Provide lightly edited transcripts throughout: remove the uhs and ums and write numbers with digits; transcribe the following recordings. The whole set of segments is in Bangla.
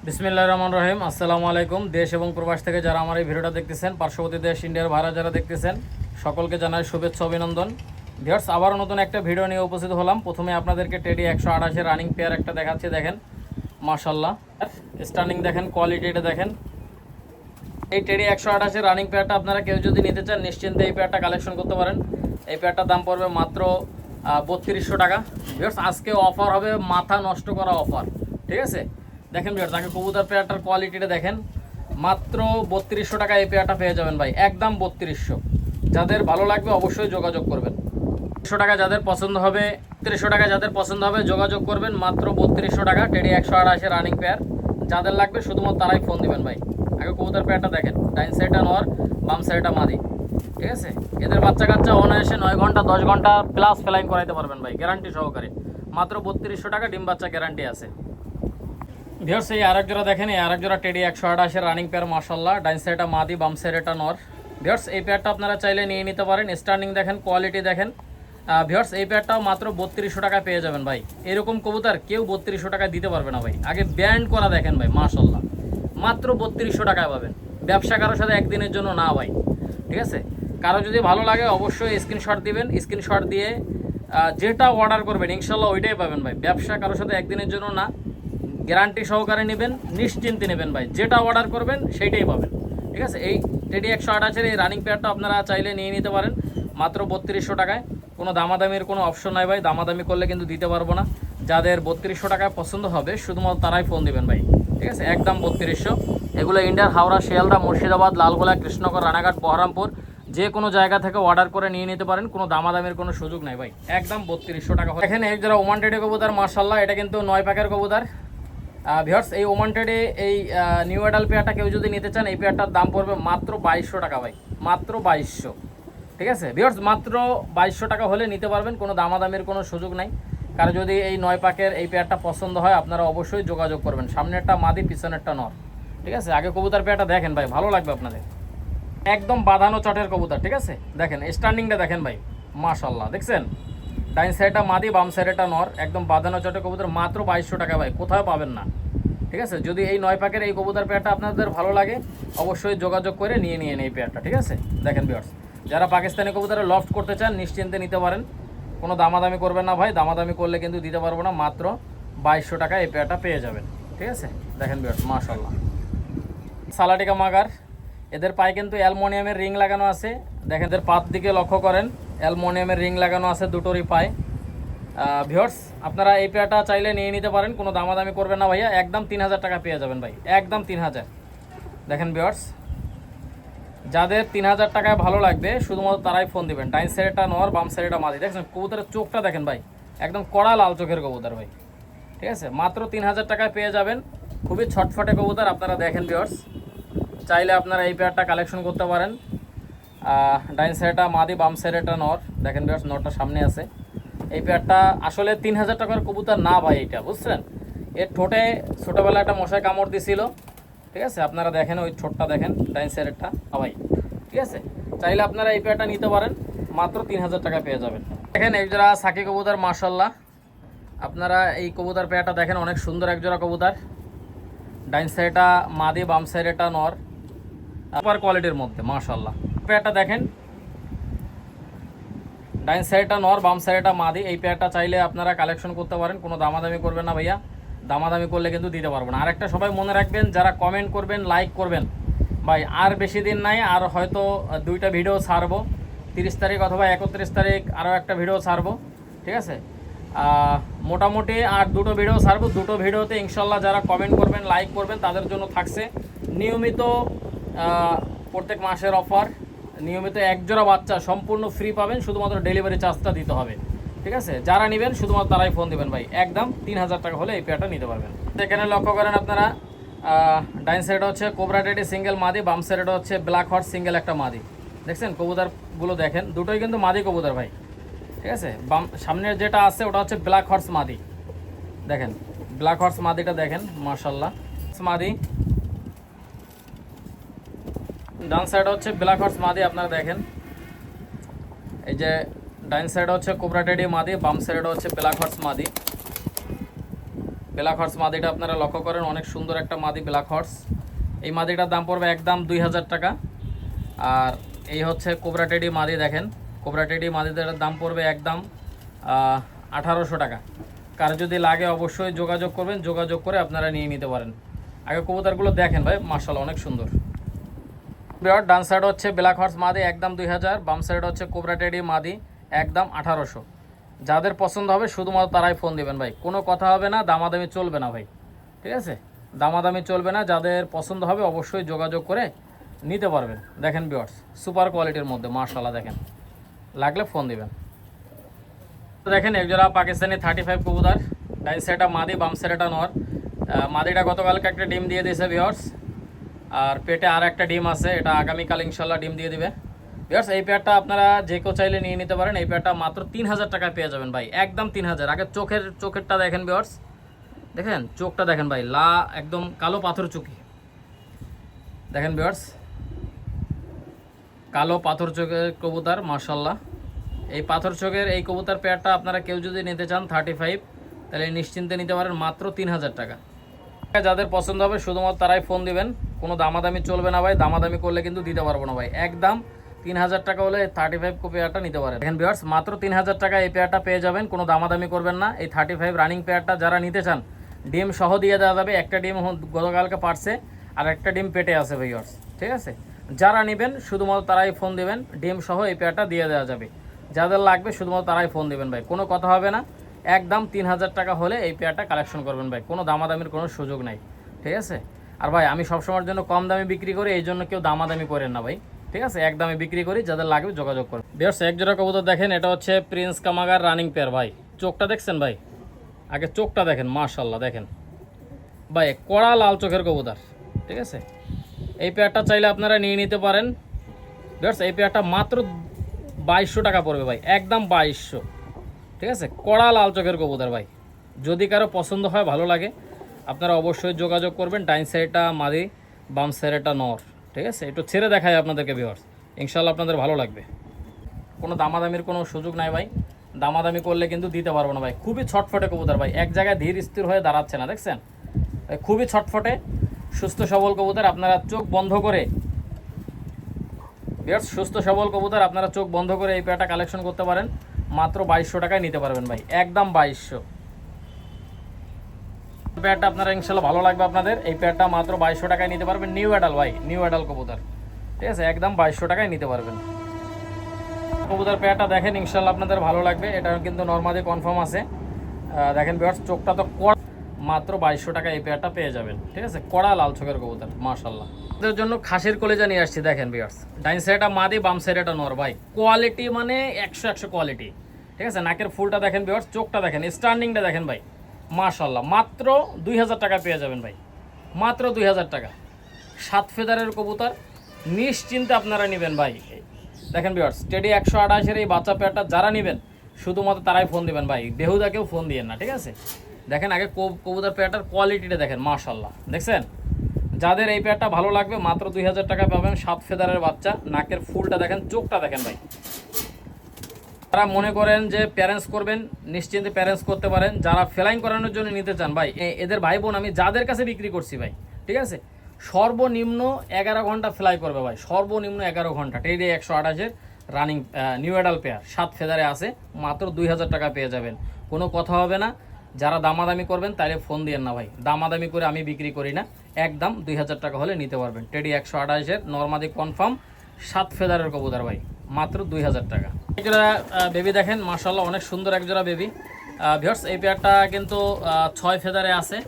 বিসমিল্লাহির রহমানির রহিম। আসসালামু আলাইকুম। দেশ এবং প্রবাস থেকে যারা আমার এই ভিডিওটা দেখতেছেন, পার্শ্ববর্তী দেশ ইন্ডিয়ার ভাড়া যারা দেখতেছেন, সকলকে জানাই শুভেচ্ছা অভিনন্দন। ভিউয়ার্স, আবারও নতুন একটা ভিডিও নিয়ে উপস্থিত হলাম। প্রথমে আপনাদেরকে টেডি 128 রানিং পেয়ার একটা দেখাচ্ছি। দেখেন মাশাআল্লাহ, স্টার্নিং দেখেন, কোয়ালিটিটা দেখেন। এই টেডি 128 রানিং পেয়ারটা আপনারা কেউ যদি নিতে চান নিশ্চিন্তে এই পেয়ারটা কালেকশন করতে পারেন। এই পেয়ারটার দাম পড়বে মাত্র 3200 টাকা। ভিউয়ার্স, আজকে অফার হবে মাথা নষ্ট করা অফার, ঠিক আছে? দেখেন ভিউয়ার্স, আগে কবুতর পেয়ারটার কোয়ালিটিটা দেখেন। মাত্র 3200 টাকা এই পেয়ারটা পেয়ে যাবেন ভাই, একদম 3200। যাদের ভালো লাগবে অবশ্যই যোগাযোগ করবেন। 300 টাকা যাদের পছন্দ হবে, 300 টাকা যাদের পছন্দ হবে যোগাযোগ করবেন। মাত্র 3200 টাকা টেডি 128 রানিং পেয়ার। যাদের লাগবে শুধুমাত্র তারাই ফোন দিবেন ভাই। আগে কবুতর পেয়ারটা দেখেন, ডাইন সাইডটা নর, বাম সাইডটা মাদি, ঠিক আছে? এদের বাচ্চা কাচ্চা অনায়াসে 9 ঘন্টা 10 ঘন্টা প্লাস ফ্লাইং করাইতে পারবেন ভাই, গ্যারান্টি সহকারে। মাত্র 3200 টাকা ডিম বাচ্চা গ্যারান্টি আছে। ভিউয়ার্স, এই আরেক জোড়া দেখেন, এই আরেক জোড়া টেডি 128 রানিং পেয়ার মাশাআল্লাহ। ডাইন সাইডটা মাদি, বাম সাইডটা নর। ভিউয়ার্স, এই পেয়ারটা আপনারা চাইলে নিয়ে নিতে পারেন। স্টার্নিং দেখেন, কোয়ালিটি দেখেন। ভিউয়ার্স, এই পেয়ারটাও মাত্র 3200 টাকায় পেয়ে যাবেন ভাই। এরকম কবুতর কেউ 3200 টাকায় দিতে পারবে না ভাই। আগে ব্যান্ড করা দেখেন ভাই, মাশাআল্লাহ, মাত্র 3200 টাকায় পাবেন। ব্যবসা কারোর সাথে একদিনের জন্য না ভাই, ঠিক আছে? কারো যদি ভালো লাগে অবশ্যই স্ক্রিনশট দিবেন। স্ক্রিনশট দিয়ে যেটা অর্ডার করবেন ইনশাল্লাহ ওইটাই পাবেন ভাই। ব্যবসা কারোর সাথে একদিনের জন্য না, গ্যারান্টি সহকারে নেবেন, নিশ্চিন্তে নেবেন ভাই। যেটা অর্ডার করবেন সেইটাই পাবেন, ঠিক আছে? এই টেডি 128 এই রানিং পেয়ারটা আপনারা চাইলে নিয়ে নিতে পারেন মাত্র 3200 টাকায়। কোনো দামাদামির কোনো অপশন নাই ভাই, দামাদামি করলে কিন্তু দিতে পারবো না। যাদের 3200 টাকায় পছন্দ হবে শুধুমাত্র তারাই ফোন দিবেন ভাই, ঠিক আছে? একদম 3200। এগুলো ইন্ডিয়ার হাওড়া, শিয়ালদা, মুর্শিদাবাদ, লালগোলা, কৃষ্ণনগর, রানাঘাট, বহরমপুর যে কোনো জায়গা থেকে অর্ডার করে নিয়ে নিতে পারেন। কোনো দামাদামির কোনো সুযোগ নাই ভাই, একদম 3200 টাকা। এখানে এক যারা ওমান টেডি কবুতর মাশাআল্লাহ, এটা কিন্তু 9 প্যাকের কবুতর। ভিউয়ার্স, এই ওমান টেডি এই নিউ অ্যাডাল পেয়ারটা কেউ যদি নিতে চান এই পেয়ারটার দাম পড়বে মাত্র 2200 টাকা ভাই, মাত্র 2200, ঠিক আছে? ভিউয়ার্স, মাত্র 2200 টাকা হলে নিতে পারবেন, কোনো দামাদামির কোনো সুযোগ নাই। কারণ যদি এই 9 পাকের এই পেয়ারটা পছন্দ হয় আপনারা অবশ্যই যোগাযোগ করবেন। সামনেরটা মাদি, পিছনেরটা নর, ঠিক আছে? আগে কবুতর পেয়ারটা দেখেন ভাই, ভালো লাগবে আপনাদের। একদম বাঁধানো চটের কবুতর, ঠিক আছে? দেখেন স্ট্যান্ডিংটা দেখেন ভাই, মাশাআল্লাহ, দেখছেন? ডাইন সাইডটা মাদি, বাম সাইডটা নর, একদম বাঁধানো চটের কবুতর। মাত্র 2200 টাকা ভাই, কোথাও পাবেন না, ঠিক আছে? যদি এই 9 পাকের এই কবুতর পেয়ারটা আপনাদের ভালো লাগে অবশ্যই যোগাযোগ করে নিয়ে নিন এই পেয়ারটা, ঠিক আছে? দেখেন ভিউয়ার্স, যারা পাকিস্তানি কবুতরে লফট করতে চান নিশ্চিন্তে নিতে পারেন। কোনো দামাদামি করবেন না ভাই, দামাদামি করলে কিন্তু দিতে পারবো না। মাত্র 2200 টাকা এই পেয়ারটা পেয়ে যাবেন, ঠিক আছে? দেখেন ভিউয়ার্স, মাশাআল্লাহ, সালাটিকা মাগার। এদের পায়ে কিন্তু অ্যালুমিনিয়ামের রিং লাগানো আছে। দেখেন এদের পাত দিকে লক্ষ্য করেন, অ্যালুমিনিয়ামের রিং লাগানো আছে দুটোরই পায়ে। ভিউয়ার্স, আপনারা এই পেয়ারটা চাইলে নিয়ে নিতে পারেন, কোনো দামাদামি করবেন না ভাইয়া। একদম 3000 টাকা পেয়ে যাবেন ভাই, একদম 3000। দেখেন ভিউয়ার্স, যাদের 3000 টাকায় ভালো লাগবে শুধুমাত্র তারাই ফোন দিবেন। ডাইন সাইডটা নর, বাম সাইডটা মাদি। দেখছেন কবুতরের চোখটা দেখেন ভাই, একদম কড়া লাল চোখের কবুতর ভাই, ঠিক আছে? মাত্র 3000 টাকায় পেয়ে যাবেন। খুবই ছটফটে কবুতর। আপনারা দেখেন ভিউয়ার্স, চাইলে আপনারা এই পেয়ারটা কালেকশন করতে পারেন। ডাইন সাইডটা মাদি, বাম সাইডটা নর। দেখেন ভিউয়ার্স, নরটা সামনে আছে। এই পেয়ারটা আসলে 3000 টাকার কবুতর না ভাই, এটা বুঝছেন? এর ঠোঁটে ছোটোবেলা একটা মশায় কামড় দিছিল, ঠিক আছে? আপনারা দেখেন ওই ঠোঁটটা দেখেন, ডাইন সাইডেরটা ভাই, ঠিক আছে? চাইলে আপনারা এই পেয়ারটা নিতে পারেন, মাত্র 3000 টাকা পেয়ে যাবেন। দেখেন এক জোড়া সাকি কবুতর মাশাআল্লাহ। আপনারা এই কবুতর পেয়ারটা দেখেন, অনেক সুন্দর এক জোড়া কবুতর। ডাইন সাইডটা মাদি, বাম সাইডেরটা নর, সুপার কোয়ালিটির মধ্যে মাশাআল্লাহ। পেয়ারটা দেখেন, ডাইন সাইডটা নর, বাম সাইডটা মাদি। এই পেয়ারটা চাইলে আপনারা কালেকশন করতে পারেন, কোনো দামাদামি করবেন না ভাইয়া। দামাদামি করলে কিন্তু দিতে পারবো না। আরেকটা সবাই মনে রাখবেন, যারা কমেন্ট করবেন, লাইক করবেন ভাই, আর বেশি দিন নাই, আর হয়তো 2টা ভিডিও ছাড়বো। 30 তারিখ অথবা 31 তারিখ আরও একটা ভিডিও ছাড়বো, ঠিক আছে? মোটামুটি আর 2টো ভিডিও ছাড়বো। 2টো ভিডিওতে ইনশাল্লাহ যারা কমেন্ট করবেন, লাইক করবেন তাদের জন্য থাকছে নিয়মিত প্রত্যেক মাসের অফার। নিয়মিত এক জোড়া বাচ্চা সম্পূর্ণ ফ্রি পাবেন, শুধুমাত্র ডেলিভারি চার্জটা দিতে হবে, ঠিক আছে? যারা নেবেন শুধুমাত্র তারাই ফোন দেবেন ভাই। একদম 3000 টাকা হলে এই পেয়ারটা নিতে পারবেন। এখানে লক্ষ্য করেন আপনারা, ডাইন সাইডে হচ্ছে কোবরা টেডি সিঙ্গেল মাদি, বাম সাইডে হচ্ছে ব্ল্যাক হর্স সিঙ্গেল একটা মাদি। দেখছেন কবুতরগুলো দেখেন, দুটোই কিন্তু মাদি কবুতর ভাই, ঠিক আছে? বাম সামনের যেটা আছে ওটা হচ্ছে ব্ল্যাক হর্স মাদি। দেখেন ব্ল্যাক হর্স মাদিটা দেখেন, মাশাআল্লাহ মাদি। ডান সাইডে হচ্ছে ব্ল্যাক হর্স মাদি। আপনারা দেখেন এই যে ডাইন সাইডে হচ্ছে কোবরা টেডি মাদি, বাম সাইডে হচ্ছে ব্ল্যাক হর্স মাদি। ব্ল্যাক হর্স মাদিটা আপনারা লক্ষ্য করেন, অনেক সুন্দর একটা মাদি ব্ল্যাক হর্স। এই মাদিটার দাম পড়বে একদম 2000 টাকা। আর এই হচ্ছে কোবরা টেডি মাদি, দেখেন কোবরা টেডি মাদিটার দাম পড়বে একদম 1800 টাকা। কার যদি লাগে অবশ্যই যোগাযোগ করবেন, যোগাযোগ করে আপনারা নিয়ে নিতে পারেন। আগে কবুতরগুলো দেখেন ভাই, মাশাআল্লাহ অনেক সুন্দর। ডান সাইড হচ্ছে ব্ল্যাক হর্স মাদি একদম 2000, বাম সাইড হচ্ছে কোবরা টেডি মাদি একদম 1800। যাদের পছন্দ হবে শুধুমাত্র তারাই ফোন দিবেন ভাই, কোনো কথা হবে না, দামাদামি চলবে না ভাই, ঠিক আছে? দামাদামি চলবে না, যাদের পছন্দ হবে অবশ্যই যোগাযোগ করে নিতে পারবেন। দেখেন ভিউয়ার্স, সুপার কোয়ালিটির মধ্যে মাশাআল্লাহ, দেখেন লাগলে ফোন দিবেন। দেখেন একজোড়া পাকিস্তানি 35 কবুতর, ডাইন সাইডটা মাদি, বাম সাইডটা নর। মাদিটা গতকালকে একটা ডিম দিয়ে দিয়েছে ভিউয়ার্স, আর পেটে আর একটা ডিম আছে, এটা আগামীকাল ইনশাল্লাহ ডিম দিয়ে দিবে ভিউয়ার্স। এই পেয়ারটা আপনারা যে কেউ চাইলে নিয়ে নিতে পারেন। এই পেয়ারটা মাত্র 3000 টাকায় পেয়ে যাবেন ভাই, একদম 3000। আগে চোখেরটা দেখেন ভিউয়ার্স, দেখেন চোখটা দেখেন ভাই, একদম কালো পাথর চোখে, দেখেন ভিউয়ার্স কালো পাথর চোখের কবুতর মাশাআল্লাহ। এই পাথর চোখের এই কবুতর পেয়ারটা আপনারা কেউ যদি নিতে চান 35, তাহলে নিশ্চিন্তে নিতে পারেন মাত্র 3000 টাকা। যাদের পছন্দ হবে শুধুমাত্র তারাই ফোন দিবেন, কোনো দামাদামি চলবে না ভাই, দামাদামি করলে কিন্তু দিতে পারবো না ভাই। একদম 3000 টাকা হলে 35 পেয়ারটা নিতে পারেন। দেখেন ভিউয়ার্স, মাত্র 3000 টাকা এই পেয়ারটা পেয়ে যাবেন, কোনো দামাদামি করবেন না। এই 35 রানিং পেয়ারটা যারা নিতে চান ডিম সহ দিয়ে দেওয়া যাবে। একটা ডিম গতকালকে পারছে, আর একটা ডিম পেটে আছে ভিউয়ার্স, ঠিক আছে? যারা নেবেন শুধুমাত্র তারাই ফোন দিবেন, ডিম সহ এই পেয়ারটা দিয়ে দেওয়া যাবে। যাদের লাগবে শুধুমাত্র তারাই ফোন দিবেন ভাই, কোনো কথা হবে না। একদম 3000 টাকা হলে এই পেয়ারটা কালেকশন করবেন ভাই, কোনো দামাদামির কোনো সুযোগ নাই, ঠিক আছে? আর ভাই আমি সবসময়ের জন্য কম দামে বিক্রি করি, এই জন্য কেউ দামাদামি করেন না ভাই, ঠিক আছে? এক দামে বিক্রি করি, যাদের লাগবে যোগাযোগ করুন। ভিউয়ার্স এক জোড়া কবুতর দেখেন, এটা হচ্ছে প্রিন্স কামাগার রানিং পেয়ার ভাই। চোখটা দেখছেন ভাই, আগে চোখটা দেখেন মাশাআল্লাহ, দেখেন ভাই কড়া লাল চোখের কবুতর, ঠিক আছে? এই পেয়ারটা চাইলে আপনারা নিয়ে নিতে পারেন ভিউয়ার্স। এই পেয়ারটা মাত্র 2200 টাকা পড়বে ভাই, একদম 2200, ঠিক আছে? কড়া লাল চোখের কবুতর ভাই, যদি কারো পছন্দ হয় ভালো লাগে আপনারা অবশ্যই যোগাযোগ করবেন। ডাইন সাইডটা মাদি, বাম সাইডটা নর, ঠিক আছে? একটু ছেড়ে দেখায় আপনাদেরকে ভিউয়ার্স, ইনশাল্লাহ আপনাদের ভালো লাগবে। কোনো দামাদামির কোনো সুযোগ নাই ভাই, দামাদামি করলে কিন্তু দিতে পারবো না ভাই। খুবই ছটফটে কবুতর ভাই, এক জায়গায় ধীর স্থির হয়ে দাঁড়াচ্ছে না, দেখছেন ভাই? খুবই ছটফটে সুস্থ সবল কবুতর, আপনারা চোখ বন্ধ করে ভিউয়ার্স, সুস্থ সবল কবুতর আপনারা চোখ বন্ধ করে এই পেয়ারটা কালেকশন করতে পারেন, মাত্র 2200 টাকায় নিতে পারবেন ভাই, একদম 2200। পেয়ারটা আপনারা ইনশাল্লাহ ভালো লাগবে আপনাদের। এই পেয়ারটা মাত্র 2200 টাকায় নিতে পারবেন, নিউ অ্যাডাল ভাই, নিউ অ্যাডাল কবুতর, ঠিক আছে? একদম 2200 টাকায় নিতে পারবেন। কবুতর পেয়ারটা দেখেন ইনশাল্লাহ আপনাদের ভালো লাগবে, এটা কিন্তু নরমালি কনফার্ম আছে। দেখেন ভিউয়ার্স চোখটা তো মাত্র 2200 টাকা এই পেয়ারটা পেয়ে যাবেন, ঠিক আছে? কড়া লাল চোখের কবুতর মাশাআল্লাহ। এদের জন্য খাসির কলেজা নিয়ে আসছি, দেখেন ভিউয়ার্স ডাইন সাইডটা মাদি, বাম সাইডটা নর ভাই, কোয়ালিটি মানে 100 কোয়ালিটি, ঠিক আছে? নাকের ফুলটা দেখেন ভিউয়ার্স, চোখটা দেখেন, স্ট্যান্ডিংটা দেখেন ভাই মাশাআল্লাহ। মাত্র 2000 টাকা পেয়ে যাবেন ভাই, মাত্র 2000 টাকা। 7 ফেদারের কবুতর, নিশ্চিন্তে আপনারা নেবেন ভাই। দেখেন ভিউয়ার্স টেডি 128-এর এই বাচ্চা পেয়ারটা যারা নেবেন শুধুমাত্র তারাই ফোন দিবেন ভাই, বেহুদাকেও ফোন দিয়েন না, ঠিক আছে? দেখেন আগে কবুতর পেয়ারটার কোয়ালিটিটা দেখেন মাশাআল্লাহ, দেখছেন? যাদের এই পেয়ারটা ভালো লাগবে মাত্র 2000 টাকা পাবেন। 7 ফেদারের বাচ্চা, নাকের ফুলটা দেখেন, চোখটা দেখেন ভাই। যারা মনে করেন যে প্যারেন্টস করবেন নিশ্চিন্তে প্যারেন্টস করতে পারেন। যারা ফ্লাইং করানোর জন্য নিতে চান ভাই, এদের ভাই বোন আমি যাদের কাছে বিক্রি করছি ভাই, ঠিক আছে? সর্বনিম্ন 11 ঘন্টা ফ্লাই করবে ভাই, সর্বনিম্ন 11 ঘন্টা। টেডি 128-এর রানিং নিউ অ্যাডাল পেয়ার 7 ফেদারে আছে, মাত্র 2000 টাকা পেয়ে যাবেন, কোনো কথা হবে না। যারা দামাদামি করবেন তাইলে ফোন দিয়েন না ভাই, দামাদামি করে আমি বিক্রি করি না, একদম 2000 টাকা হলে নিতে পারবেন। টেডি 128-এর নরমাদি কনফার্ম 7 ফেদারের কবুতর ভাই, মাত্র 2000 টাকা। একজোড়া বেবি দেখেন মাশাআল্লাহ, অনেক সুন্দর একজোড়া বেবি ভিউয়ার্স। এই পেয়ারটা কিন্তু 6 ফেদারে আছে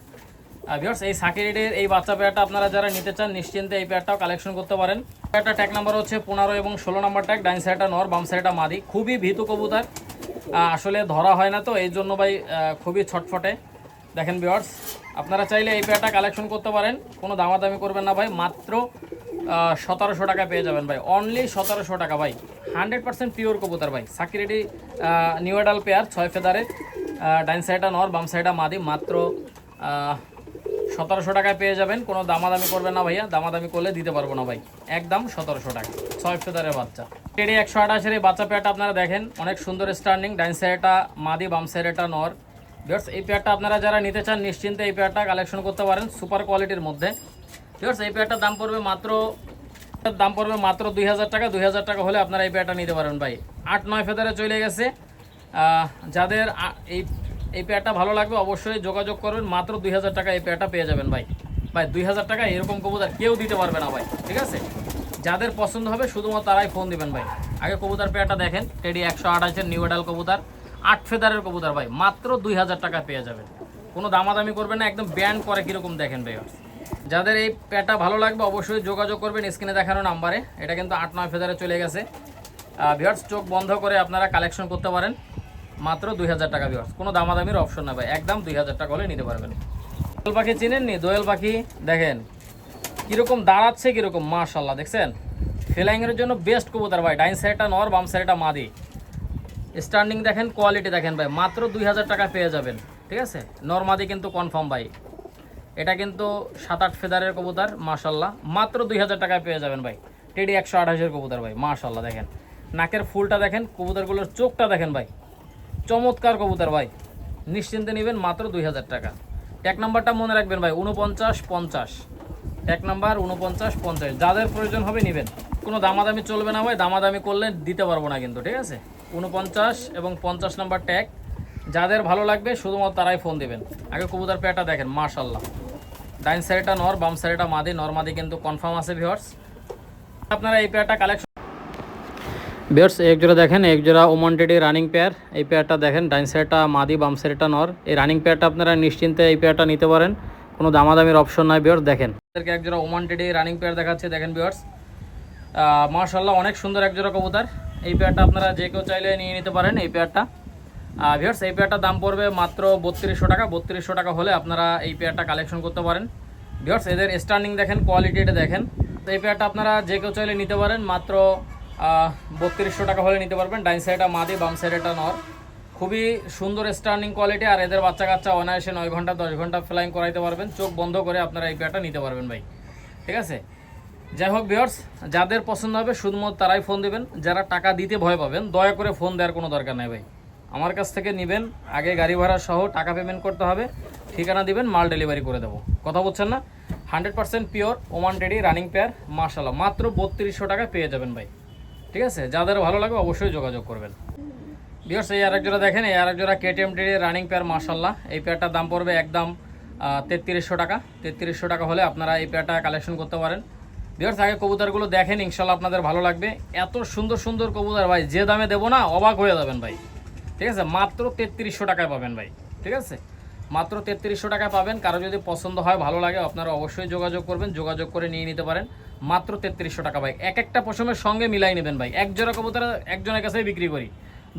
ভিউয়ার্স। এই সাকিরেটের এই বাচ্চা পেয়ারটা আপনারা যারা নিতে চান নিশ্চিন্তে এই পেয়ারটাও কালেকশন করতে পারেন। পেয়ারটা ট্যাগ নাম্বার হচ্ছে 15 এবং 16 নাম্বার ট্যাগ, ডাইন সাইডটা নর, বাম সাইডটা মাদি। খুবই ভীতু কবুতর, আসলে ধরা হয় না তো এই জন্য ভাই খুবই ছটফটে। দেখেন ভিউয়ার্স আপনারা চাইলে এই পেয়ারটা কালেকশন করতে পারেন, কোনো দামাদামি করবেন না ভাই, মাত্র 1700 টাকা পেয়ে যাবেন ভাই, অনলি 1700 টাকা ভাই। 100% পিওর কবুতর ভাই, সাকিরেটি নিউ অ্যাডাল পেয়ার 6 ফেদারের, ডাইন সাইডটা নর, বাম সাইডটা মাদি, মাত্র 1700 টাকায় পেয়ে যাবেন। কোনো দামাদামি করবেন না ভাইয়া, দামাদামি করলে দিতে পারবো না ভাই, একদম 1700 টাকা। 6 ফেদারের বাচ্চা টেডি 128-এর এই বাচ্চা পেয়ারটা আপনারা দেখেন, অনেক সুন্দর স্ট্যান্ডিং, ডাইন সাইডটা মাদি, বাম সাইডটা নর। ভিউয়ার্স এই পেয়ারটা আপনারা যারা নিতে চান নিশ্চিন্তে এই পেয়ারটা কালেকশন করতে পারেন সুপার কোয়ালিটির মধ্যে। ভিউয়ার্স এই পেয়ারটার দাম পড়বে মাত্র 2000 টাকা। 2000 টাকা হলে আপনারা এই পেয়ারটা নিতে পারেন ভাই। 8-9 ফেদারে চলে গেছে। যাদের এই পেয়ারটা ভালো লাগবে অবশ্যই যোগাযোগ করবেন। মাত্র 2000 টাকা এই পেয়ারটা পেয়ে যাবেন ভাই। 2000 টাকা এরকম কবুতর কেউ দিতে পারবে না ভাই, ঠিক আছে? যাদের পছন্দ হবে শুধুমাত্র তারাই ফোন দিবেন ভাই। আগে কবুতর পেয়ারটা দেখেন, টেডি 128-এর নিউ এডাল কবুতর, 8 ফেদারের কবুতর ভাই, মাত্র 2000 টাকা পেয়ে যাবেন। কোনো দামাদামি করবেন না, একদম ব্যান্ড করে কীরকম দেখেন ভাই। যাদের এই পেয়ারটা ভালো লাগবে অবশ্যই যোগাযোগ করবেন স্ক্রিনে দেখানো নাম্বারে। এটা কিন্তু 8-9 ফেদারে চলে গেছে। ভিউয়ার্স চোখ বন্ধ করে আপনারা কালেকশন করতে পারেন মাত্র 2000 টাকা। ভিউয়ার্স কোনো দামাদামির অপশন না ভাই, একদম 2000 টাকা হলে নিতে পারবেন। দোয়েল পাখি চিনেননি? দোয়েল পাখি দেখেন কীরকম দাঁড়াচ্ছে, কীরকম মাশাল্লাহ দেখছেন। ফ্লাইংয়ের জন্য বেস্ট কবুতর ভাই। ডাইন সাইডটা নর, বাম সাইডটা মাদি। স্ট্যান্ডিং দেখেন, কোয়ালিটি দেখেন ভাই, মাত্র 2000 টাকা পেয়ে যাবেন, ঠিক আছে? নর মাদি কিন্তু কনফার্ম ভাই। এটা কিন্তু 7-8 ফেদারের কবুতর মাশাল্লাহ, মাত্র 2000 টাকায় পেয়ে যাবেন ভাই। টেডি 128-এর কবুতর ভাই মাশাল্লাহ দেখেন। নাকের ফুলটা দেখেন, কবুতরগুলোর চোখটা দেখেন ভাই, চমৎকার কবুতর ভাই। নিশ্চিন্তে নেবেন মাত্র 2000 টাকা। ট্যাগ নাম্বারটা মনে রাখবেন ভাই, 4950। Tag number 4950। যাদের প্রয়োজন হবে নেবেন, কোনো দামাদামি চলবে না ভাই। দামাদামি করলে দিতে পারবো না কিন্তু, ঠিক আছে? 49 এবং 50 নাম্বার ট্যাগ। যাদের ভালো লাগবে শুধুমাত্র তারাই ফোন দেবেন। আগে কবুতর পেয়ারটা দেখেন মাশাল্লাহ। ডাইন সাইডটা নর, বাম সাইডটা মাদি। নর মাদি কিন্তু কনফার্ম আছে ভিউয়ার্স। আপনারা এই পেয়ারটা কালেকশন ভিউয়ার্স এক জোড়া দেখেন, এক জোড়া ওমান টেডি রানিং পেয়ার। এই পেয়ারটা দেখেন, ডাইন সাইডটা মাদি, বাম সাইডটা নর। এই রানিং পেয়ারটা আপনারা নিশ্চিন্তে এই পেয়ারটা নিতে পারেন, কোনো দামাদামির অপশন নাই ভিউয়ার্স। দেখেন আপনাদেরকে এক জোড়া ওমান টেডি রানিং পেয়ার দেখাচ্ছে, দেখেন ভিউয়ার্স মাশাল্লাহ অনেক সুন্দর এক জোড়া কবুতর। এই পেয়ারটা আপনারা যে কেউ চাইলে নিয়ে নিতে পারেন এই পেয়ারটা। ভিউয়ার্স এই পেয়ারটার দাম পড়বে মাত্র 3200 টাকা। 3200 টাকা হলে আপনারা এই পেয়ারটা কালেকশন করতে পারেন। ভিউয়ার্স এদের স্ট্যান্ডিং দেখেন, কোয়ালিটিটা দেখেন। তো এই পেয়ারটা আপনারা যে কেউ চাইলে নিতে পারেন, মাত্র 3200 টাকা হলে নিতে পারবেন। ডাইন সাইডটা মাদি, বাম সাইডটা নর। খুবই সুন্দর স্ট্যান্ডিং কোয়ালিটি। আর এদের বাচ্চা কাচ্চা অনায়াসে 9 ঘন্টা 10 ঘন্টা ফ্লাইং করাইতে পারবেন। চোখ বন্ধ করে আপনারা এই পেয়ারটা নিতে পারবেন ভাই, ঠিক আছে? যাই হোক ভিউয়ার্স, যাদের পছন্দ হবে শুধুমাত্র তারাই ফোন দেবেন। যারা টাকা দিতে ভয় পাবেন দয়া করে ফোন দেওয়ার কোনো দরকার নেই ভাই। আমার কাছ থেকে নেবেন, আগে গাড়ি ভাড়া সহ টাকা পেমেন্ট করতে হবে, ঠিকানা দিবেন, মাল ডেলিভারি করে দেবো। কথা বলছেন না? 100% pure Oman teddy running pair মাশাল্লাহ, মাত্র 3200 টাকা পেয়ে যাবেন ভাই, ঠিক আছে? যাদের ভালো লাগবে অবশ্যই যোগাযোগ করবেন। ভিউয়ার্স এই আরেক জোড়া দেখেন, এই আরেক জোড়া কেটিএম টেডি রানিং পেয়ার মাশাল্লাহ। এই পেয়ারটার দাম পড়বে একদম 3300 টাকা। 3300 টাকা হলে আপনারা এই পেয়ারটা কালেকশন করতে পারেন। ভিউয়ার্স আগে কবুতরগুলো দেখেন, ইনশাল্লাহ আপনাদের ভালো লাগবে। এত সুন্দর সুন্দর কবুতর ভাই, যে দামে দেবো না অবাক হয়ে যাবেন ভাই, ঠিক আছে? মাত্র 3300 টাকায় পাবেন ভাই, ঠিক আছে? মাত্র 3300 টাকায় পাবেন। কারো যদি পছন্দ হয়, ভালো লাগে, আপনারা অবশ্যই যোগাযোগ করবেন। যোগাযোগ করে নিয়ে নিতে পারেন মাত্র 3300 টাকা ভাই। এক একটা পশমের সঙ্গে মিলাই নেবেন ভাই। এক জোড়া কবুতর একজনের কাছেই বিক্রি করি,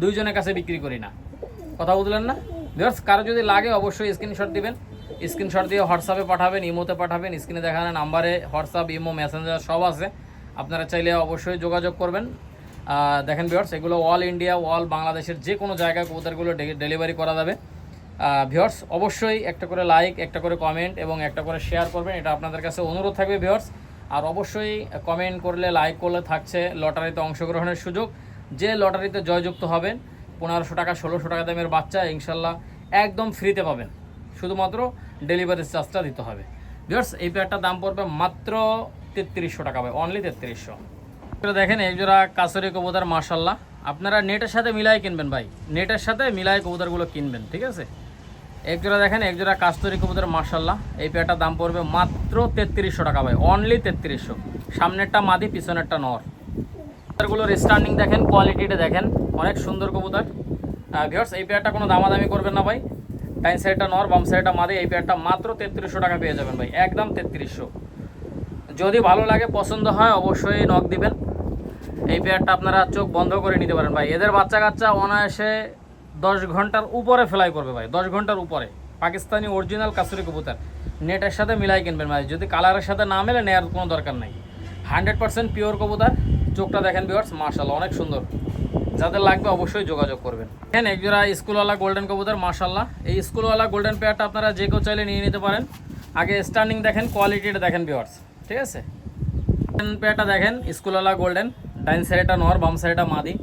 দুইজনের কাছে বিক্রি করি না। কথা বুঝলেন না ভিউয়ার্স? কারো যদি লাগে অবশ্যই স্ক্রিনশট দিবেন। স্ক্রিনশট দিয়ে হোয়াটসঅ্যাপে পাঠাবেন, ইমোতে পাঠাবেন। স্ক্রিনে দেখানো নাম্বারে হোয়াটসঅ্যাপ, ইমো, মেসেঞ্জার সব আছে। আপনারা চাইলে অবশ্যই যোগাযোগ করবেন। দেখেন ভিউয়ার্স এগুলো অল ইন্ডিয়া, অল বাংলাদেশের যে কোনো জায়গায় কবুতরগুলো ডেলিভারি করা যাবে। ভিউয়ার্স অবশ্যই একটা করে লাইক, একটা করে কমেন্ট এবং একটা করে শেয়ার করবেন, এটা আপনাদের কাছে অনুরোধ থাকবে ভিউয়ার্স। আর অবশ্যই কমেন্ট করলে, লাইক করলে থাকছে লটারিতে অংশগ্রহণের সুযোগ। যে লটারিতে জয়যুক্ত হবেন 1500 টাকা 1600 টাকা দামের বাচ্চা ইনশাল্লাহ একদম ফ্রিতে পাবেন, শুধুমাত্র ডেলিভারি চার্জটা দিতে হবে। ভিউয়ার্স এই পেয়ারটার দাম পড়বে মাত্র 3300 টাকা ভাই, অনলি 3300। দেখেন এই জোড়া কাছরি কবুতর মাশাল্লাহ, আপনারা নেটের সাথে মিলাই কিনবেন ভাই, নেটের সাথে মিলাই কবুতরগুলো কিনবেন, ঠিক আছে? এক জোড়া দেখেন, এক জোড়া কাস্তরি কবুতর মাশাল্লাহ। এই পেয়ারটার দাম পড়বে মাত্র 3300 টাকা ভাই, অনলি 3300। সামনেরটা মাদি, পিছনেরটা নর। কবুতরগুলোর স্ট্যান্ডিং দেখেন, কোয়ালিটিটা দেখেন, অনেক সুন্দর কবুতর। ভিউয়ার্স এই পেয়ারটা কোনো দামাদামি করবেন না ভাই। ডাইন সাইডটা নর, বাম সাইডটা মাদি। এই পেয়ারটা মাত্র 3300 টাকা পেয়ে যাবেন ভাই, একদম 3300। যদি ভালো লাগে, পছন্দ হয় অবশ্যই নক দিবেন। এই পেয়ারটা আপনারা চোখ বন্ধ করে নিতে পারেন ভাই। এদের বাচ্চা কাচ্চা অনায়াসে 10 ঘন্টার উপরে ফ্লাই করবে ভাই, 10 ঘন্টার উপরে। পাকিস্তানি অরিজিনাল কাসুরি কবুতর, নেটের সাথে মিলাই কিনবেন ভাই। যদি কালারের সাথে না মেলে নেওয়ার কোনো দরকার নাই। 100% পিওর কবুতর। চোখটা দেখেন ভিউয়ার্স মাশাল্লাহ, অনেক সুন্দর। যাদের লাগবে অবশ্যই যোগাযোগ করবেন। দেখেন একজোড়া স্কুলওয়ালা গোল্ডেন কবুতর মাশাল্লাহ। এই স্কুলওয়ালা গোল্ডেন পেয়ারটা আপনারা যে কেউ চাইলে নিয়ে নিতে পারেন। আগে স্ট্যান্ডিং দেখেন, কোয়ালিটিটা দেখেন ভিউয়ার্স, ঠিক আছে? পেয়ারটা দেখেন স্কুলওয়ালা গোল্ডেন, ডাইন সাইডটা নর, বাম সাইডটা মাদি।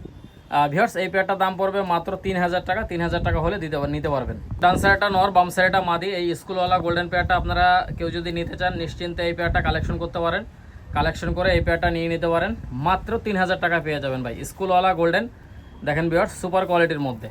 ভিউয়ার্স এই পেয়ারটার দাম পড়বে মাত্র 3000 টাকা। 3000 টাকা হলে নিতে পারবেন। ডান সাইডটা নর, বাম সাইডটা মাদি। এই স্কুলওয়ালা গোল্ডেন পেয়ারটা আপনারা কেউ যদি নিতে চান নিশ্চিন্তে এই পেয়ারটা কালেকশন করতে পারেন। কালেকশন করে এই পেয়ারটা নিয়ে নিতে পারেন, মাত্র 3000 টাকা পেয়ে যাবেন ভাই। স্কুলওয়ালা গোল্ডেন দেখেন ভিউয়ার্স, সুপার কোয়ালিটির মধ্যে।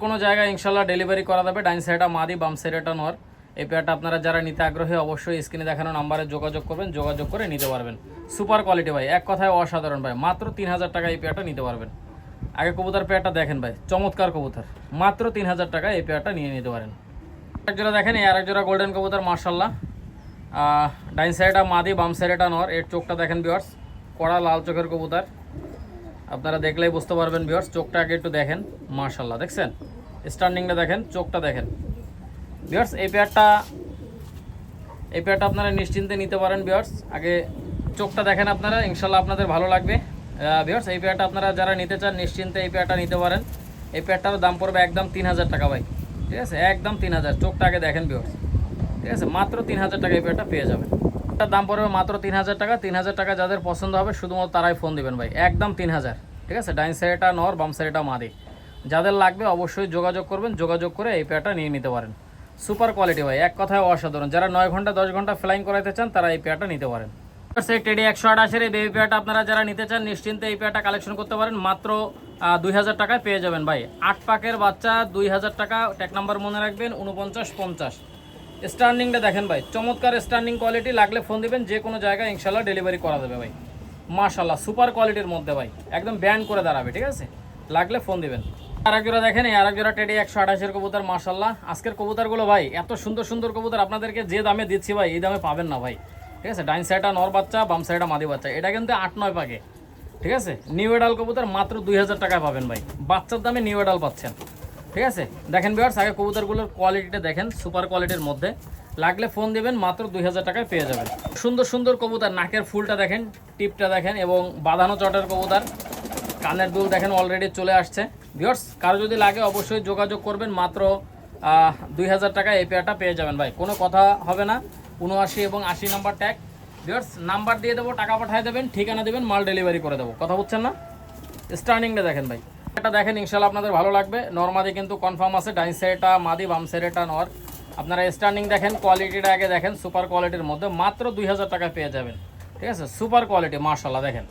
কোনো জায়গায় ইনশাল্লাহ ডেলিভারি করা যাবে। ডাইন সাইডটা মাদি, বাম সাইডটা নর। এই পেয়ারটা আপনারা যারা নিতে আগ্রহী অবশ্যই স্ক্রিনে দেখানো নাম্বারে যোগাযোগ করবেন, যোগাযোগ করে নিতে পারবেন। সুপার কোয়ালিটি ভাই, এক কথায় অসাধারণ ভাই। মাত্র 3000 টাকা এই পেয়ারটা নিতে পারবেন। আগে কবুতর পেয়ারটা দেখেন ভাই, চমৎকার কবুতর। মাত্র 3000 টাকা এই পেয়ারটা নিয়ে নিতে পারেন। এক জোড়া দেখেন, এই আরেক জোড়া গোল্ডেন কবুতর মার্শাল্লাহ। ডাইন সাইডটা মাদি, বাম সাইডটা নর। এর চোখটা দেখেন ভিউয়ার্স, কড়া লাল চোখের কবুতর। আপনারা দেখলেই বুঝতে পারবেন ভিউয়ার্স। চোখটা আগে একটু দেখেন, মার্শাল্লাহ দেখছেন। স্ট্যান্ডিংটা দেখেন, চোখটা দেখেন ভিউয়ার্স। এই পেয়ারটা আপনারা নিশ্চিন্তে নিতে পারেন ভিউয়ার্স। আগে চোখটা দেখেন আপনারা, ইনশাল্লাহ আপনাদের ভালো লাগবে ভিউয়ার্স। এই পেয়ারটা আপনারা যারা নিতে চান নিশ্চিন্তে এই পেয়ারটা নিতে পারেন। এই পেয়ারটার দাম পড়বে একদম 3000 টাকা ভাই, ঠিক আছে, একদম 3000। চোখটা আগে দেখেন ভিউয়ার্স, ঠিক আছে, মাত্র 3000 টাকা এই পেয়ারটা পেয়ে যাবেন। এটার দাম পড়বে মাত্র 3000 টাকা। 3000 টাকা যাদের পছন্দ হবে শুধুমাত্র তারাই ফোন দিবেন ভাই, একদম 3000, ঠিক আছে। ডাইন সাইডটা নর, বাম সাইডটা মাদি। যাদের লাগবে অবশ্যই যোগাযোগ করবেন, যোগাযোগ করে এই পেয়ারটা নিয়ে নিতে পারেন। সুপার কোয়ালিটি ভাই, এক কথায় অসাধারণ। যারা 9 ঘন্টা 10 ঘন্টা ফ্লাইং করাতে চান তারা এই পেয়ারটা নিতে পারেন। সেই টেডি 128 এই বেবি পেয়ারটা আপনারা যারা নিতে চান নিশ্চিন্তে এই পেয়ারটা কালেকশন করতে পারেন। মাত্র 2000 টাকায় পেয়ে যাবেন ভাই। 8 পাকের বাচ্চা 2000 টাকা। ট্যাগ নাম্বার মনে রাখবেন 4950। স্ট্যান্ডিংটা দেখেন ভাই, চমৎকার স্ট্যান্ডিং কোয়ালিটি। লাগলে ফোন দিবেন, যে কোনো জায়গায় ইনশাল্লাহ ডেলিভারি করা যাবে ভাই। মাশাল্লাহ সুপার কোয়ালিটির মধ্যে ভাই, একদম ব্যান্ড করে দাঁড়াবে, ঠিক আছে। লাগলে ফোন দিবেন। আরেক জোড়া দেখেন, এই আরেক জোড়া টেডি 128 কবুতর মাশাল্লাহ। আজকের কবুতরগুলো ভাই এত সুন্দর সুন্দর কবুতর, আপনাদেরকে যে দামে দিচ্ছি ভাই এই দামে পাবেন না ভাই, ঠিক আছে। ডাইন সাইডটা নর বাচ্চা, বাম সাইডটা মাদি বাচ্চা। এটা কিন্তু 8-9 পাকে, ঠিক আছে। নিউ এডাল কবুতর মাত্র 2000 টাকায় পাবেন ভাই। বাচ্চার দামে নিউ এডাল পাচ্ছেন, ঠিক আছে। দেখেন ভিউয়ার্স, আগে কবুতরগুলোর কোয়ালিটিটা দেখেন, সুপার কোয়ালিটির মধ্যে। লাগলে ফোন দিবেন, মাত্র 2000 টাকায় পেয়ে যাবেন। সুন্দর সুন্দর কবুতর, নাকের ফুলটা দেখেন, টিপটা দেখেন, এবং বাঁধানো চটের কবুতর। কানের দুল দেখেন অলরেডি চলে আসছে। ভিউয়ার্স কারো যদি লাগে অবশ্যই যোগাযোগ করবেন। মাত্র 2000 টাকায় এই পেয়ারটা পেয়ে যাবেন ভাই, কোনো কথা হবে না। 79 এবং 80 নাম্বার ট্যাগ। ভিউয়ার্স নাম্বার দিয়ে দেবো, টাকা পাঠিয়ে দেবেন, ঠিকানা দেবেন, মাল ডেলিভারি করে দেবো। কথা বুঝছেন না? স্টার্নিংটা দেখেন ভাই, এটা দেখেন, ইনশাল্লাহ আপনাদের ভালো লাগবে। নর্মাদি কিন্তু কনফার্ম আছে। ডাইন সাইডটা মাদি, বাম সাইডটা নর। আপনারা স্টার্নিং দেখেন, কোয়ালিটিটা আগে দেখেন, সুপার কোয়ালিটির মধ্যে মাত্র 2000 টাকায় পেয়ে যাবেন, ঠিক আছে। সুপার কোয়ালিটি মাশাল্লাহ দেখেন।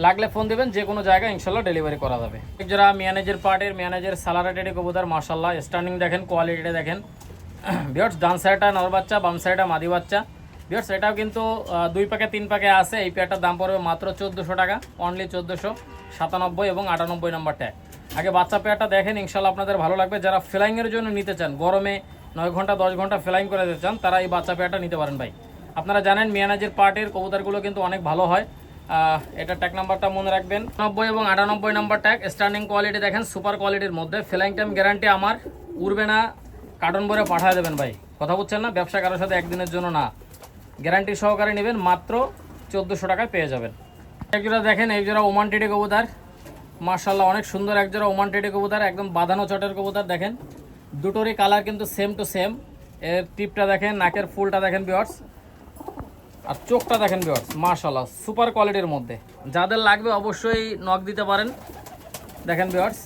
লাগলে ফোন দিবেন, যে কোনো জায়গায় ইনশাল্লাহ ডেলিভারি করা যাবে। যারা ম্যানেজার পার্টের ম্যানেজার সালারেটেডি কবুতর মাশাল্লাহ, স্টার্নিং দেখেন, কোয়ালিটিটা দেখেন ভিউয়ার্স। ডান সাইডটা নর বাচ্চা, বাম সাইডটা মাদি বাচ্চা। ভিউয়ার্স এটাও কিন্তু 2 পাকে 3 পাকে আছে। এই পেয়ারটার দাম পড়বে মাত্র 1400 টাকা, অনলি 1497 এবং 98 নম্বর ট্যাগ। আগে বাচ্চা পেয়ারটা দেখেন, ইনশাল্লাহ আপনাদের ভালো লাগবে। যারা ফ্লাইংয়ের জন্য নিতে চান, গরমে 9 ঘন্টা 10 ঘন্টা ফ্লাইং করে দিতে চান, তারা এই বাচ্চা পেয়ারটা নিতে পারেন ভাই। আপনারা জানেন ম্যানেজার পার্টের কবুতরগুলো কিন্তু অনেক ভালো হয়। এটা ট্যাগ নাম্বারটা মনে রাখবেন, 90 এবং 98 নম্বর ট্যাগ। স্ট্যান্ডিং কোয়ালিটি দেখেন, সুপার কোয়ালিটির মধ্যে। ফ্লাইং টাইম গ্যারান্টি আমার, উড়বে না, কার্টন ভরে পাঠিয়ে দেবেন ভাই। কথা বুঝছেন না? ব্যবসা কারোর সাথে একদিনের জন্য না, গ্যারান্টি সহকারে নেবেন, মাত্র 1400 টাকায় পেয়ে যাবেন। এক জোড়া দেখেন, এই জোড়া ওমান টেডি কবুতর মাশাল্লাহ, অনেক সুন্দর এক জোড়া ওমান টেডি কবুতর, একদম বাঁধানো চটের কবুতর। দেখেন দুটোরই কালার কিন্তু সেম টু সেম। এর টিপটা দেখেন, নাকের ফুলটা দেখেন ভিউয়ার্স, আর চোখটা দেখেন ভিউয়ার্স, মাশাল্লাহ সুপার কোয়ালিটির মধ্যে। যাদের লাগবে অবশ্যই নক দিতে পারেন। দেখেন ভিউয়ার্স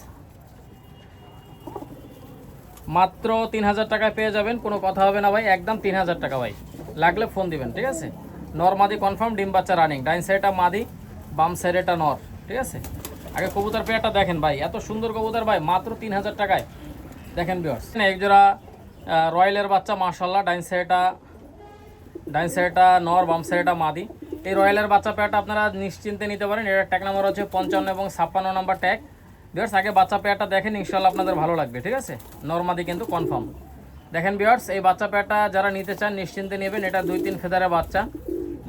মাত্র 3000 টাকায় পেয়ে যাবেন, কোনো কথা হবে না ভাই, একদম 3000 টাকা ভাই। লাগলে ফোন দিবেন, ঠিক আছে। নর মাদি কনফার্ম, ডিম বাচ্চা রানিং। ডাইন সাইডটা মাদি, বাম সাইডটা নর, ঠিক আছে। আগে কবুতর পেয়ারটা দেখেন ভাই, এত সুন্দর কবুতর ভাই, মাত্র 3000 টাকায়। দেখেন ভিউয়ার্স এক জোড়া রয়্যালের বাচ্চা মাশাল্লাহ। ডাইন সাইডটা নর, বাম সাইডটা মাদি। এই রয়্যালের বাচ্চা পেয়ারটা আপনারা নিশ্চিন্তে নিতে পারেন। এটার ট্যাগ নাম্বার হচ্ছে 55 এবং 56 নম্বর ট্যাগ। ভিউয়ার্স আগে বাচ্চা পেয়ারটা দেখেন, ইনশাল্লাহ আপনাদের ভালো লাগবে, ঠিক আছে। নরমাদি কিন্তু কনফার্ম। দেখেন ভিউয়ার্স এই বাচ্চা পেয়ারটা যারা নিতে চান নিশ্চিন্তে নেবেন। এটা 2-3 ফেদারের বাচ্চা।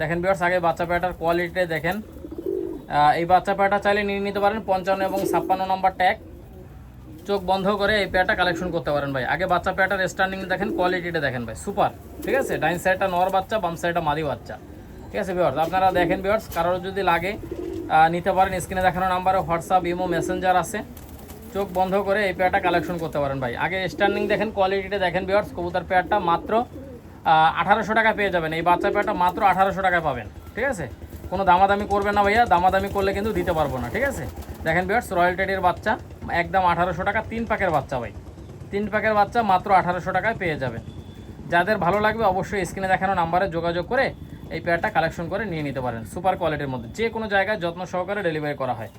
দেখেন ভিউয়ার্স আগে বাচ্চা পেয়ারটার কোয়ালিটি দেখেন। এই বাচ্চা পেয়ারটা চাইলে নিয়ে নিতে পারেন। 55 এবং 56 নম্বর ট্যাগ। চোখ বন্ধ করে এই পেয়ারটা কালেকশন করতে পারেন ভাই। আগে বাচ্চা পেয়ারটার স্ট্যান্ডিং দেখেন, কোয়ালিটিটা দেখেন ভাই, সুপার, ঠিক আছে। ডাইন সাইডটা নর বাচ্চা, বাম সাইডটা মাদি বাচ্চা, ঠিক আছে ভিউয়ার্স। আপনারা দেখেন ভিউয়ার্স, কারোর যদি লাগে নিতে পারেন। স্ক্রিনে দেখানো নাম্বারে হোয়াটসঅ্যাপ, ইমো, মেসেঞ্জার আছে। চোখ বন্ধ করে এই পেয়ারটা কালেকশন করতে পারেন ভাই। আগে স্ট্যান্ডিং দেখেন, কোয়ালিটিটা দেখেন ভিউয়ার্স। কবুতর পেয়ারটা মাত্র 1800 টাকা পেয়ে যাবেন। এই বাচ্চা পেয়ারটা মাত্র 1800 টাকায় পাবেন, ঠিক আছে। কোনো দামাদামি করবে না ভাইয়া, দামাদামি করলে কিন্তু দিতে পারবো না, ঠিক আছে। দেখেন ভিউয়ার্স, রয়্যাল টেডির বাচ্চা একদম 1800 টাকা, 3 প্যাকের বাচ্চা ভাই, 3 প্যাকের বাচ্চা মাত্র 1800 টাকায় পেয়ে যাবেন। যাদের ভালো লাগবে অবশ্যই স্ক্রিনে দেখানো নাম্বারে যোগাযোগ করে এই পেয়ারটা কালেকশন করে নিয়ে নিতে পারেন। সুপার কোয়ালিটির মধ্যে যে কোনো জায়গায় যত্ন সহকারে ডেলিভারি করা হয়।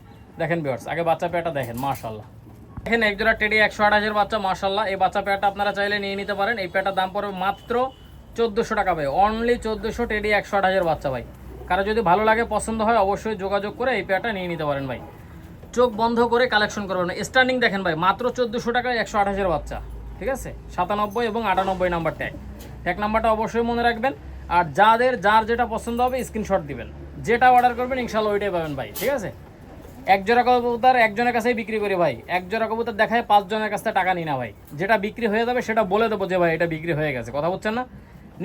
দেখেন ভিউয়ার্স, আগে বাচ্চা পেয়ারটা দেখেন, মাশাআল্লাহ। দেখেন একজোড়া টেডি 128 বাচ্চা, মাশাআল্লাহ। এই বাচ্চা পেয়ারটা আপনারা চাইলে নিয়ে নিতে পারেন। এই পেয়ারটার দাম পড়বে মাত্র 1400 টাকা ভাই, অনলি 1400, টেডি 128 বাচ্চা ভাই। কারো যদি ভালো লাগে পছন্দ হয় অবশ্যই যোগাযোগ করে এই পেয়ারটা নিয়ে নিতে পারেন ভাই। চোখ বন্ধ করে কালেকশন করবেন। স্ট্যান্ডিং দেখেন ভাই, মাত্র 1400 টাকায় 128 বাচ্চা, ঠিক আছে। 97 এবং 98 নাম্বার ট্যাগ নাম্বারটা অবশ্যই মনে রাখবেন। আর যার যেটা পছন্দ হবে স্ক্রিনশট দিবেন, যেটা অর্ডার করবেন ইনশাল্লাহ ওইটাই পাবেন ভাই, ঠিক আছে। এক জোড়া কবুতর একজনের কাছেই বিক্রি করি ভাই, এক জোড়া কবুতর দেখায় 5 জনের কাছ থেকে টাকা নিই না ভাই। যেটা বিক্রি হয়ে যাবে সেটা বলে দেবো যে ভাই এটা বিক্রি হয়ে গেছে, কথা বলছেন না।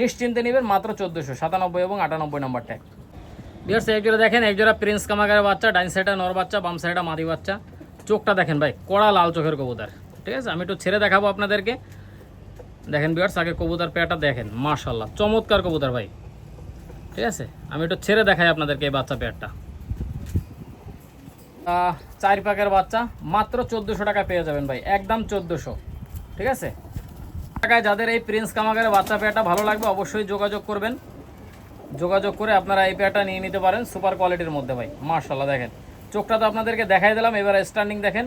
নিশ্চিন্তে নেবেন, মাত্র 1400, 97 এবং 98 নাম্বার ট্যাগ। ভিউয়ার্স, এক জোড়া দেখেন, এক জোড়া প্রিন্স কামাগারের বাচ্চা, ডাইন সাইডে নর বাচ্চা, বাম সাইডে মাদি বাচ্চা। চোখটা দেখেন ভাই, কড়া লাল চোখের কবুতর, ঠিক আছে। আমি একটু ছেড়ে দেখাবো আপনাদেরকে। দেখেন ভিউয়ার্স, আগে কবুতর পেয়ারটা দেখেন, মাশাআল্লাহ, চমৎকার কবুতর ভাই, ঠিক আছে। আমি একটু ছেড়ে দেখাই আপনাদেরকে এই বাচ্চা পেয়ারটা। 4 প্যাকের বাচ্চা মাত্র 1400 টাকা পেয়ে যাবেন ভাই, একদম 1400, ঠিক আছে। টাকায় যাদের এই প্রিন্স কামাগারের বাচ্চা পেয়ারটা ভালো লাগবে অবশ্যই যোগাযোগ করবেন। যোগাযোগ করে আপনারা এই পেয়ারটা নিয়ে নিতে পারেন, সুপার কোয়ালিটির মধ্যে ভাই, মাশাআল্লাহ। দেখেন চোখটা তো আপনাদেরকে দেখাই দিলাম, এবার স্ট্যান্ডিং দেখেন,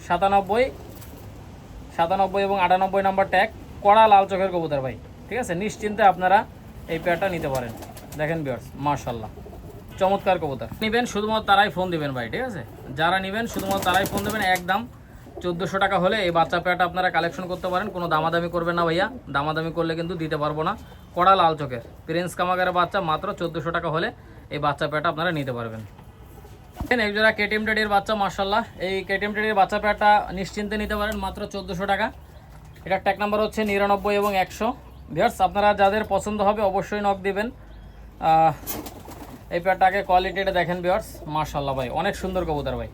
97 এবং 98 নাম্বার ট্যাগ, কড়া লাল চোখের কবুতর ভাই, ঠিক আছে। নিশ্চিন্তে আপনারা এই পেয়ারটা নিতে পারেন। দেখেন ভিউয়ার্স, মাশাআল্লাহ, চমৎকার কবুতর। নেবেন শুধুমাত্র তারাই ফোন দিবেন ভাই, ঠিক আছে। যারা নেবেন শুধুমাত্র তারাই ফোন দেবেন। একদম 1400 টাকা হলে এই বাচ্চা পেয়ারটা আপনারা কালেকশন করতে পারেন। কোনো দামাদামি করবেন না ভাইয়া, দামাদামি করলে কিন্তু দিতে পারবো না। কড়া লাল চোখের প্রিন্স কামাগারের বাচ্চা মাত্র 1400 টাকা হলে এই বাচ্চা পেয়ারটা আপনারা নিতে পারবেন। এক জোড়া কেটিএম টেডির বাচ্চা, মাশাআল্লাহ। এই কেটিএম টেডির বাচ্চা পেয়ারটা নিশ্চিন্তে নিতে পারেন, মাত্র 1400 টাকা। এটা ট্যাগ নাম্বার হচ্ছে 99 এবং 100। ভিউয়ার্স, আপনারা যাদের পছন্দ হবে অবশ্যই নক দিবেন। এই পেয়ারটাকে কোয়ালিটিটা দেখেন ভিউয়ার্স, মাশাআল্লাহ ভাই, অনেক সুন্দর কবুতর ভাই।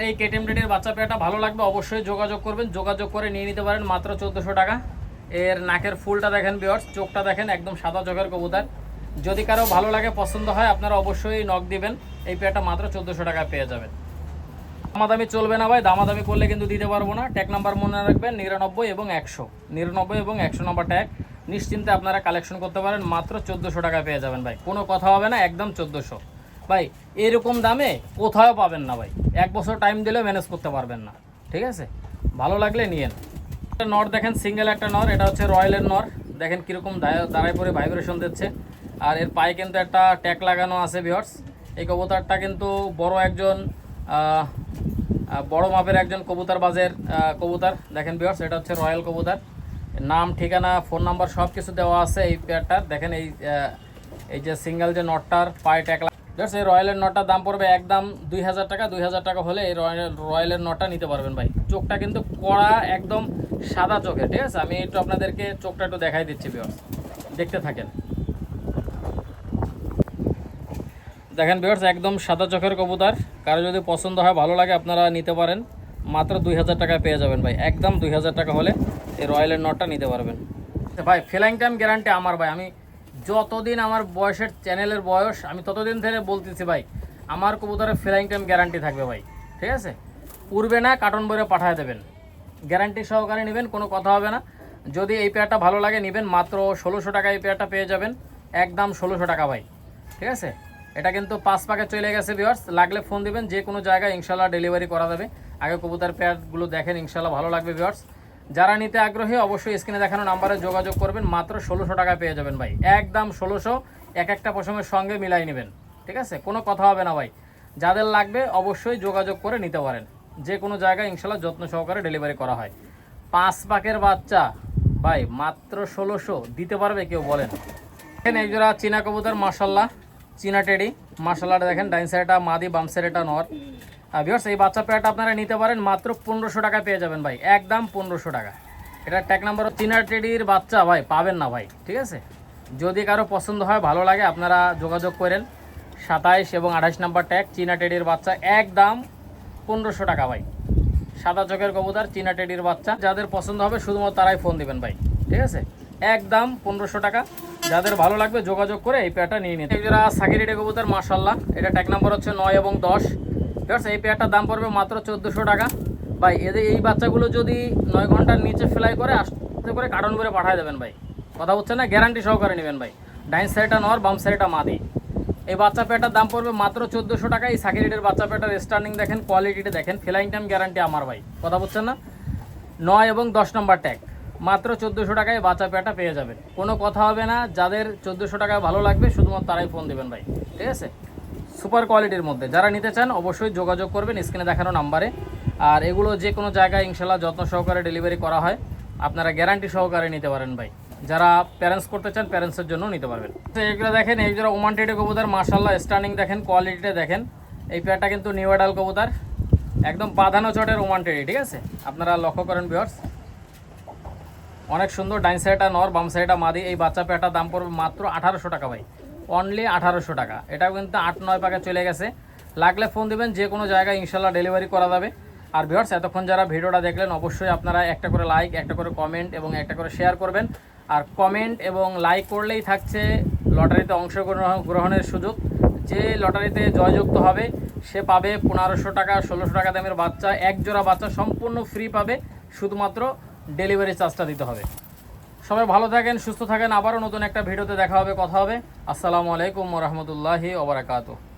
এই কেটিএম টেডির বাচ্চা পেয়ারটা ভালো লাগবে অবশ্যই যোগাযোগ করবেন, যোগাযোগ করে নিয়ে নিতে পারেন মাত্র 1400 টাকা। এর নাকের ফুলটা দেখেন ভিউয়ার্স, চোখটা দেখেন, একদম সাদা চোখের কবুতর। যদি কারো ভালো লাগে পছন্দ হয় আপনারা অবশ্যই নক দিবেন। এই পেয়ারটা মাত্র 1400 টাকায় পেয়ে যাবেন। দামাদামি চলবে না ভাই, দামাদামি করলে কিন্তু দিতে পারবো না। ট্যাগ নাম্বার মনে রাখবেন, 99 এবং 100, 99 এবং 100 নাম্বার ট্যাগ। নিশ্চিন্তে আপনারা কালেকশন করতে পারেন, মাত্র 1400 টাকায় পেয়ে যাবেন ভাই, কোনো কথা হবে না, একদম 1400 ভাই। এরকম দামে কোথাও পাবেন না ভাই, 1 বছর টাইম দিলেও ম্যানেজ করতে পারবেন না, ঠিক আছে। ভালো লাগলে নিয়েন। নর দেখেন, সিঙ্গেল একটা নর, এটা হচ্ছে রয়্যালের নর। দেখেন কীরকম দাঁড়ায় পরে ভাইব্রেশন দিচ্ছে। আর এর পায়ে কিন্তু একটা ট্যাগ লাগানো আছে ভিউয়ার্স। এই কবুতরটা কিন্তু বড় মাপের একজন কবুতরবাজের কবুতর। দেখেন ভিউয়ার্স, এটা হচ্ছে রয়্যাল কবুতর। নাম, ঠিকানা, ফোন নাম্বার সব কিছু দেওয়া আছে এই পেয়ারটার। দেখেন এই যে সিঙ্গেল যে নটটার পায়ে ট্যাগ ভিউয়ার্স, এই রয়্যালের নটটার দাম পড়বে একদম 2000 টাকা। 2000 টাকা হলে এই রয়্যালের নটটা নিতে পারবেন ভাই। চোখটা কিন্তু কড়া একদম সাদা চোখে, ঠিক আছে। আমি একটু আপনাদেরকে চোখটা একটু দেখাই দিচ্ছি ভিউয়ার্স, দেখতে থাকেন। দেখেন ভিউয়ার্স, একদম সাদা চোখের কবুতর। কারো যদি পছন্দ হয় ভালো লাগে আপনারা নিতে পারেন, মাত্র 2000 টাকায় পেয়ে যাবেন ভাই, একদম 2000 টাকা হলে এই রয়্যালের নটটা নিতে পারবেন ভাই। ফ্লাইং টাইম গ্যারান্টি আমার ভাই। আমি যতদিন আমার বয়সের চ্যানেলের বয়স, আমি ততদিন থেকে বলতেছি ভাই, আমার কবুতরের ফ্লাইং টাইম গ্যারান্টি থাকবে ভাই, ঠিক আছে। উড়বে না, কার্টন বইরে পাঠিয়ে দেবেন, গ্যারান্টি সহকারে নেবেন, কোনো কথা হবে না। যদি এই পেয়ারটা ভালো লাগে নেবেন, মাত্র 1600 টাকা এই পেয়ারটা পেয়ে যাবেন, একদম 1600 টাকা ভাই, ঠিক আছে। এটা কিন্তু 5 প্যাকেট চলে গেছে ভিউয়ার্স, লাগলে ফোন দিবেন, যে কোনো জায়গায় ইনশাল্লাহ ডেলিভারি করা যাবে। আগে কবুতর পেয়ারগুলো দেখেন, ইনশাল্লাহ ভালো লাগবে ভিউয়ার্স। যারা নিতে আগ্রহী অবশ্যই স্ক্রিনে দেখানো নাম্বারে যোগাযোগ করবেন, মাত্র 1600 টাকায় পেয়ে যাবেন ভাই, একদম 1600। একটা পশমের সঙ্গে মিলাই নেবেন, ঠিক আছে, কোনো কথা হবে না ভাই। যাদের লাগবে অবশ্যই যোগাযোগ করে নিতে পারেন, যে কোনো জায়গায় ইনশাল্লাহ যত্ন সহকারে ডেলিভারি করা হয়। 5 প্যাকের বাচ্চা ভাই মাত্র 1600 দিতে পারবে কেউ বলেন? দেখেন এই জোড়া চীনা কবুতর, মাশাআল্লাহ, চীনা টেডি, মাশাআল্লাহ। দেখেন ডাইন সাইডটা মাদি, বাম সাইডটা নর। ভিউয়ার্স, এই বাচ্চা পেয়ারটা আপনারা নিতে পারেন, মাত্র 1500 টাকায় পেয়ে যাবেন ভাই, একদম 1500 টাকা। এটা ট্যাগ নাম্বার চীনা টেডির বাচ্চা ভাই, পাবেন না ভাই, ঠিক আছে। যদি কারো পছন্দ হয় ভালো লাগে আপনারা যোগাযোগ করেন। 27 এবং 28 নাম্বার ট্যাগ, চীনা টেডির বাচ্চা, একদম 1500 টাকা ভাই। সাদা চোখের কবুতর, চীনা টেডির বাচ্চা। যাদের পছন্দ হবে শুধুমাত্র তারাই ফোন দিবেন ভাই, ঠিক আছে। একদম 1500 টাকা। যাদের ভালো লাগবে যোগাযোগ করে এই পেয়ারটা নিয়ে নিতে। যারা সাকিরিডে কবুতর মাশাআল্লাহ, এটা ট্যাগ নাম্বার হচ্ছে 9 এবং 10। ভিউয়ার্স এই পেয়ারটার দাম পড়বে মাত্র 1400 টাকা। ভাই এদের এই বাচ্চাগুলো যদি 9 ঘন্টার নিচে ফ্লাই করে আস্তে করে কার্টন করে পাঠিয়ে দেবেন ভাই, কথা হচ্ছে না, গ্যারান্টি সহকারে নেবেন ভাই। ডাইন সাইডটা নর, বাম সাইডটা মাদি। এই বাচ্চা পেয়ারটার দাম পড়বে মাত্র 1400 টাকা। এই সাকিরিডের বাচ্চা পেয়ারটার স্টার্নিং দেখেন, কোয়ালিটিটা দেখেন, ফ্লাইং টাইম গ্যারান্টি আমার ভাই, কথা বলছেন না। 9 এবং 10 নম্বর ট্যাগ, মাত্র 1400 টাকায় বাচ্চা পেয়ারটা পেয়ে যাবেন। কোনো কথা হবে না, যাদের 1400 টাকায় ভালো লাগবে শুধুমাত্র তারাই ফোন দেবেন ভাই, ঠিক আছে। সুপার কোয়ালিটির মধ্যে যারা নিতে চান অবশ্যই যোগাযোগ করবেন স্ক্রিনে দেখানো নাম্বারে। আর এগুলো যে কোনো জায়গায় ইনশাল্লাহ যত্ন সহকারে ডেলিভারি করা হয়, আপনারা গ্যারান্টি সহকারে নিতে পারেন ভাই। যারা প্যারেন্টস করতে চান প্যারেন্টসের জন্য নিতে পারবেন। তো এগুলো দেখেন, এই যারা ওমান টেডে কবুতর মাশাআল্লাহ, স্টার্নিং দেখেন, কোয়ালিটিটা দেখেন। এই পেয়ারটা কিন্তু নিউ অ্যাডাল কবুতর, একদম বাঁধানো চটের ওমান টেডি, ঠিক আছে। আপনারা লক্ষ্য করেন ভিউয়ার্স, অনেক সুন্দর। ডাইন সাইডটা নর, বাম সাইডটা মাদি। এই বাচ্চা পেয়ারটার দাম পড়বে মাত্র 1800 টাকা ভাই, অনলি 1800 টাকা। এটাও কিন্তু 8-9 পাকে চলে গেছে। লাগলে ফোন দেবেন, যে কোনো জায়গায় ইনশাল্লাহ ডেলিভারি করা যাবে। আর ভিউয়ার্স এতক্ষণ যারা ভিডিওটা দেখলেন অবশ্যই আপনারা একটা করে লাইক, একটা করে কমেন্ট এবং একটা করে শেয়ার করবেন। আর কমেন্ট এবং লাইক করলেই থাকছে লটারিতে অংশগ্রহণের সুযোগ। যে লটারিতে জয়যুক্ত হবে সে পাবে 1500 টাকা 1600 টাকা দামের বাচ্চা, এক জোড়া বাচ্চা সম্পূর্ণ ফ্রি পাবে, শুধুমাত্র ডেলিভারি চার্জটা দিতে হবে। সবাই ভালো থাকেন, সুস্থ থাকেন। আবারও নতুন একটা ভিডিওতে দেখা হবে, কথা হবে। আসসালামু আলাইকুম ওয়া রাহমাতুল্লাহি ওয়া বারাকাতুহু।